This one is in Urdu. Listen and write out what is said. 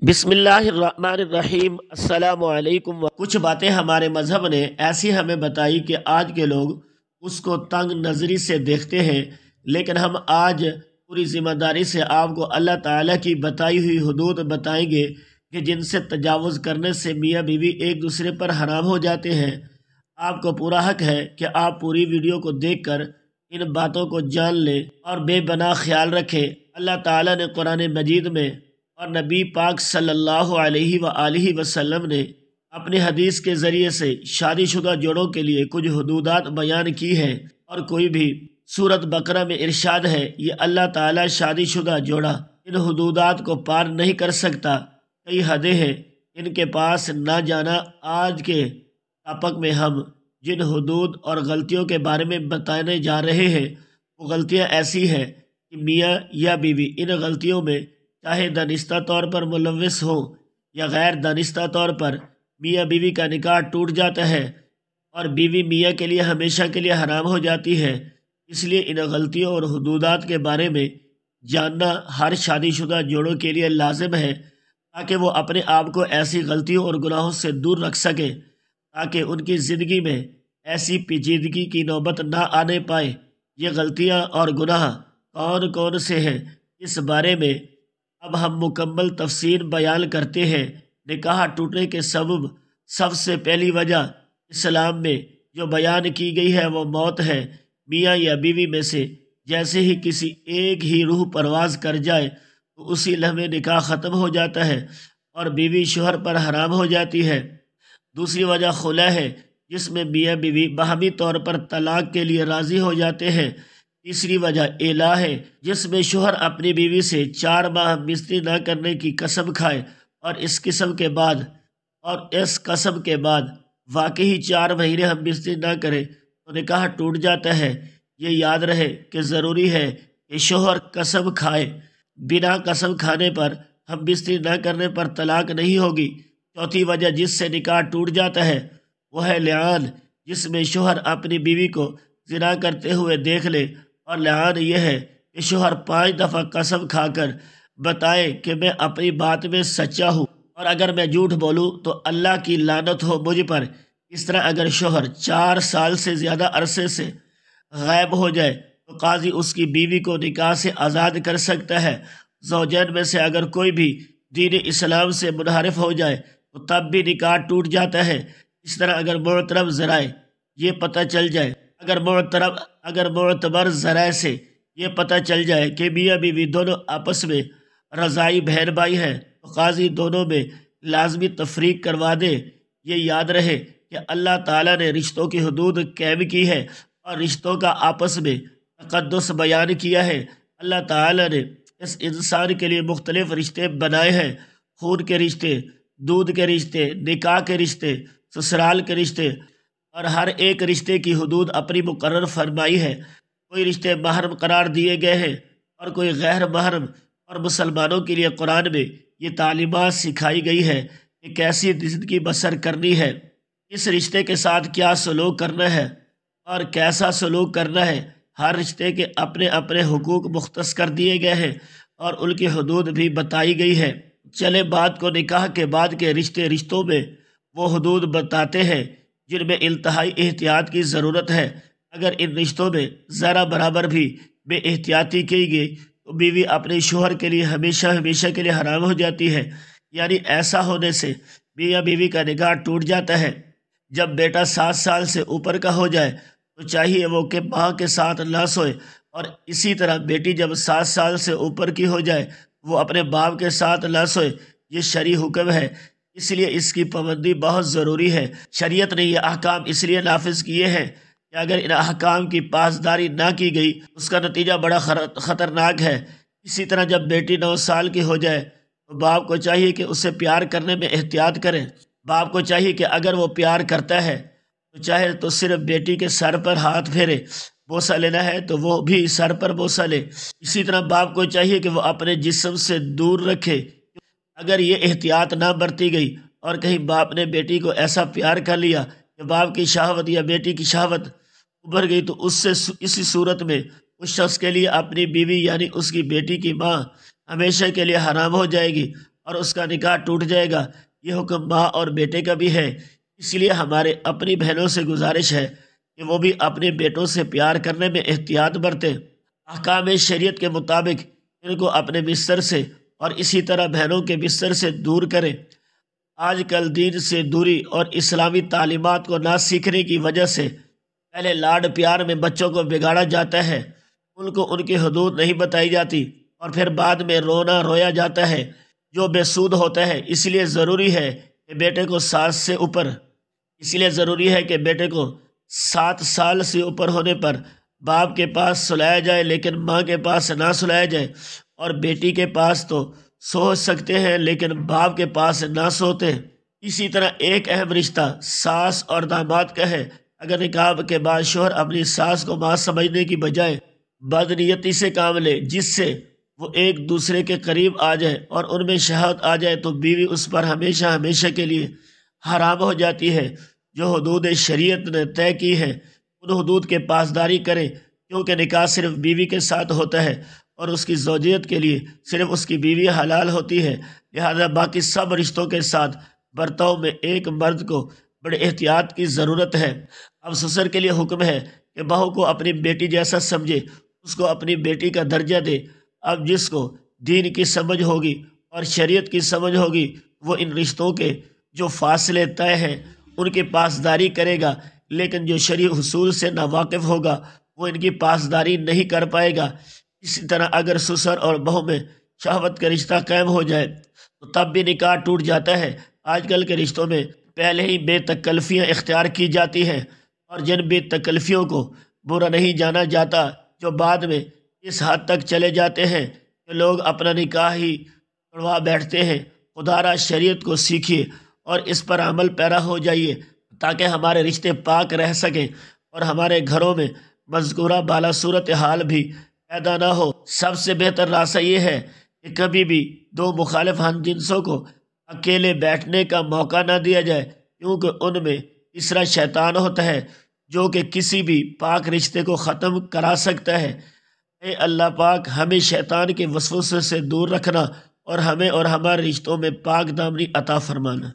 بسم اللہ الرحمن الرحیم۔ السلام علیکم۔ کچھ باتیں ہمارے مذہب نے ایسی ہمیں بتائی کہ آج کے لوگ اس کو تنگ نظری سے دیکھتے ہیں، لیکن ہم آج پوری ذمہ داری سے آپ کو اللہ تعالیٰ کی بتائی ہوئی حدود بتائیں گے کہ جن سے تجاوز کرنے سے میاں بیوی ایک دوسرے پر حرام ہو جاتے ہیں۔ آپ کو پورا حق ہے کہ آپ پوری ویڈیو کو دیکھ کر ان باتوں کو جان لیں اور بے بنا خیال رکھیں۔ اللہ تعالیٰ نے قرآن مجید میں اور نبی پاک صلی اللہ علیہ وآلہ وسلم نے اپنی حدیث کے ذریعے سے شادی شدہ جوڑوں کے لیے کچھ حدودات بیان کی ہیں، اور کوئی بھی سورۃ بقرہ میں ارشاد ہے یہ اللہ تعالیٰ شادی شدہ جوڑا ان حدودات کو پار نہیں کر سکتا۔ کئی حدیں ہیں ان کے پاس نہ جانا۔ آج کے ٹاپک میں ہم جن حدود اور غلطیوں کے بارے میں بتانے جا رہے ہیں وہ غلطیاں ایسی ہیں کہ میاں یا بیوی ان غلطیوں میں چاہے دانستہ طور پر ملوث ہو یا غیر دانستہ طور پر میاں بیوی کا نکاح ٹوٹ جاتا ہے اور بیوی میاں کے لیے ہمیشہ کے لیے حرام ہو جاتی ہے۔ اس لیے ان غلطیوں اور حدودات کے بارے میں جاننا ہر شادی شدہ جوڑوں کے لیے لازم ہے، تاکہ وہ اپنے آپ کو ایسی غلطیوں اور گناہوں سے دور رکھ سکیں، تاکہ ان کی زندگی میں ایسی پیچیدگی کی نوبت نہ آنے پائے۔ یہ غلطیاں اور گناہ کون کون سے ہیں، اس بارے میں اب ہم مکمل تفصیل بیان کرتے ہیں۔ نکاح ٹوٹنے کے سبب سب سے پہلی وجہ اسلام میں جو بیان کی گئی ہے وہ موت ہے۔ میاں یا بیوی میں سے جیسے ہی کسی ایک ہی روح پرواز کر جائے تو اسی لمحے نکاح ختم ہو جاتا ہے اور بیوی شوہر پر حرام ہو جاتی ہے۔ دوسری وجہ خلع ہے، جس میں میاں بیوی باہمی طور پر طلاق کے لیے راضی ہو جاتے ہیں۔ تیسری وجہ الا ہے، جس میں شوہر اپنی بیوی سے 4 ماہ بستری نہ کرنے کی قسم کھائے اور اس قسم کے بعد واقعی 4 مہینے ہم بستری نہ کرے تو نکاح ٹوٹ جاتا ہے۔ یہ یاد رہے کہ ضروری ہے کہ شوہر قسم کھائے، بنا قسم کھانے پر ہم بستری نہ کرنے پر طلاق نہیں ہوگی۔ چوتھی وجہ جس سے نکاح ٹوٹ جاتا ہے وہ ہے لعان، جس میں شوہر اپنی بیوی کو زنا کرتے ہوئے دیکھ لے، اور لعان یہ ہے کہ شوہر 5 دفعہ قسم کھا کر بتائے کہ میں اپنی بات میں سچا ہوں اور اگر میں جھوٹ بولوں تو اللہ کی لعنت ہو مجھ پر۔ اس طرح اگر شوہر 4 سال سے زیادہ عرصے سے غائب ہو جائے تو قاضی اس کی بیوی کو نکاح سے آزاد کر سکتا ہے۔ زوجین میں سے اگر کوئی بھی دین اسلام سے منحرف ہو جائے تو تب بھی نکاح ٹوٹ جاتا ہے۔ اس طرح اگر معتبر ذرائع یہ پتہ چل جائے اگر معتبر ذرائع سے یہ پتہ چل جائے کہ میاں بیوی دونوں آپس میں رضاعی بہن بھائی ہیں تو قاضی دونوں میں لازمی تفریق کروا دے۔ یہ یاد رہے کہ اللہ تعالیٰ نے رشتوں کی حدود قائم کی ہے اور رشتوں کا آپس میں تقدس بیان کیا ہے۔ اللہ تعالیٰ نے اس انسان کے لیے مختلف رشتے بنائے ہیں، خون کے رشتے، دودھ کے رشتے، نکاح کے رشتے، سسرال کے رشتے، اور ہر ایک رشتے کی حدود اپنی مقرر فرمائی ہے۔ کوئی رشتے محرم قرار دیے گئے ہیں اور کوئی غیر محرم، اور مسلمانوں کے لیے قرآن میں یہ تعلیمات سکھائی گئی ہے کہ کیسی زندگی بسر کرنی ہے، اس رشتے کے ساتھ کیا سلوک کرنا ہے اور کیسا سلوک کرنا ہے۔ ہر رشتے کے اپنے اپنے حقوق مختص کر دیے گئے ہیں اور ان کی حدود بھی بتائی گئی ہے۔ چلے بات کو نکاح کے بعد کے رشتوں میں وہ حدود بتاتے ہیں جن میں انتہائی احتیاط کی ضرورت ہے۔ اگر ان رشتوں میں ذرا برابر بھی بے احتیاطی کی گئی تو بیوی اپنے شوہر کے لیے ہمیشہ کے لیے حرام ہو جاتی ہے۔ یعنی ایسا ہونے سے میاں بیوی کا نکاح ٹوٹ جاتا ہے۔ جب بیٹا 7 سال سے اوپر کا ہو جائے تو چاہیے وہ کہ ماں کے ساتھ نہ سوئے، اور اسی طرح بیٹی جب 7 سال سے اوپر کی ہو جائے وہ اپنے باپ کے ساتھ نہ سوئے۔ یہ شرعی حکم ہے، اس لیے اس کی پابندی بہت ضروری ہے۔ شریعت نے یہ احکام اس لیے نافذ کیے ہیں کہ اگر ان احکام کی پاسداری نہ کی گئی اس کا نتیجہ بڑا خطرناک ہے۔ اسی طرح جب بیٹی 9 سال کی ہو جائے تو باپ کو چاہیے کہ اسے پیار کرنے میں احتیاط کریں۔ باپ کو چاہیے کہ اگر وہ پیار کرتا ہے تو چاہے تو صرف بیٹی کے سر پر ہاتھ پھیرے، بوسہ لینا ہے تو وہ بھی سر پر بوسہ لے۔ اسی طرح باپ کو چاہیے کہ وہ اپنے جسم سے دور رکھے۔ اگر یہ احتیاط نہ برتی گئی اور کہیں باپ نے بیٹی کو ایسا پیار کر لیا کہ باپ کی شہوت یا بیٹی کی شہوت ابھر گئی تو اسی صورت میں اس شخص کے لیے اپنی بیوی یعنی اس کی بیٹی کی ماں ہمیشہ کے لیے حرام ہو جائے گی اور اس کا نکاح ٹوٹ جائے گا۔ یہ حکم ماں اور بیٹے کا بھی ہے، اس لیے ہمارے اپنی بہنوں سے گزارش ہے کہ وہ بھی اپنے بیٹوں سے پیار کرنے میں احتیاط برتیں، احکام شریعت کے مطابق ان کو اپنے بستر سے اور اسی طرح بہنوں کے بستر سے دور کریں۔ آج کل دین سے دوری اور اسلامی تعلیمات کو نہ سیکھنے کی وجہ سے پہلے لاڈ پیار میں بچوں کو بگاڑا جاتا ہے، ان کو ان کی حدود نہیں بتائی جاتی اور پھر بعد میں رونا رویا جاتا ہے جو بے سود ہوتا ہے۔ اس لیے ضروری ہے کہ بیٹے کو 7 سال سے اوپر ہونے پر باپ کے پاس سلایا جائے، لیکن ماں کے پاس نہ سلایا جائے، اور بیٹی کے پاس تو سو سکتے ہیں لیکن باپ کے پاس نہ سوتے۔ اسی طرح ایک اہم رشتہ ساس اور داماد کا ہے۔ اگر نکاح کے بعد شوہر اپنی ساس کو ماں سمجھنے کی بجائے بدنیتی سے کام لے جس سے وہ ایک دوسرے کے قریب آ جائے اور ان میں شہوت آ جائے، تو بیوی اس پر ہمیشہ ہمیشہ کے لیے حرام ہو جاتی ہے۔ جو حدود شریعت نے طے کی ہے ان حدود کے پاسداری کرے، کیونکہ نکاح صرف بیوی کے ساتھ ہوتا ہے اور اس کی زوجیت کے لیے صرف اس کی بیوی حلال ہوتی ہے، لہذا باقی سب رشتوں کے ساتھ برتاؤ میں ایک مرد کو بڑے احتیاط کی ضرورت ہے۔ اب سسر کے لیے حکم ہے کہ بہو کو اپنی بیٹی جیسا سمجھے، اس کو اپنی بیٹی کا درجہ دے۔ اب جس کو دین کی سمجھ ہوگی اور شریعت کی سمجھ ہوگی وہ ان رشتوں کے جو فاصلے طے ہیں ان کی پاسداری کرے گا، لیکن جو شرعی حصول سے ناواقف ہوگا وہ ان کی پاسداری نہیں کر پائے گا۔ اسی طرح اگر سسر اور بہو میں شہوت کا رشتہ قائم ہو جائے تو تب بھی نکاح ٹوٹ جاتا ہے۔ آج کل کے رشتوں میں پہلے ہی بے تکلفیاں اختیار کی جاتی ہیں، اور جن بے تکلفیوں کو برا نہیں جانا جاتا، جو بعد میں اس حد تک چلے جاتے ہیں کہ لوگ اپنا نکاح ہی توڑوا بیٹھتے ہیں۔ خدا را شریعت کو سیکھیے اور اس پر عمل پیرا ہو جائیے تاکہ ہمارے رشتے پاک رہ سکیں اور ہمارے گھروں میں مذکورہ بالا صورتحال بھی پیدا نہ ہو۔ سب سے بہتر راستہ یہ ہے کہ کبھی بھی 2 مخالف ہم جنسوں کو اکیلے بیٹھنے کا موقع نہ دیا جائے، کیونکہ ان میں تیسرا شیطان ہوتا ہے جو کہ کسی بھی پاک رشتے کو ختم کرا سکتا ہے۔ اے اللہ پاک ہمیں شیطان کے وسوسے سے دور رکھنا اور ہمیں اور ہمارے رشتوں میں پاک دامنی عطا فرمانا۔